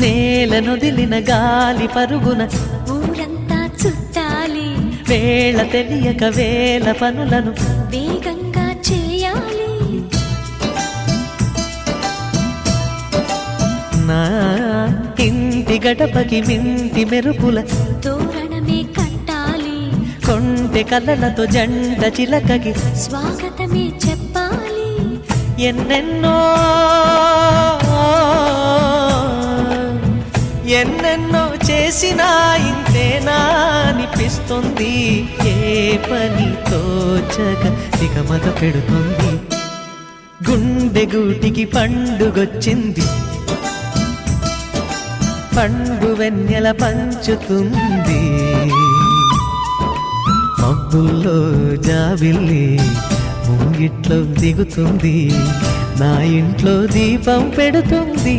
నేలనొదిలిన గాలి పరుగున ఊరంతా చుట్టాలి, వేళ తెలియక వేల పనులను వేగంగా చేయాలి. నా ఇంటి గడపకి మింటి మెరుపుల తోరణమే కట్టాలి, కొంటె కళ్ళలతో జంట చిలకకి స్వాగతమే చెప్పాలి. ఎన్నెన్నో ఎన్నెన్నో చేసినా ఇంతేనా అనిపిస్తుంది. ఏ పని తోచక దిగమగ పెడుతుంది. గుండె గూటికి పండుగొచ్చింది, పండు వెన్నెల పంచుతుంది. మబ్బుల్లో జాబిల్లి ముంగిట్లో దిగుతుంది, నా ఇంట్లో దీపం పెడుతుంది.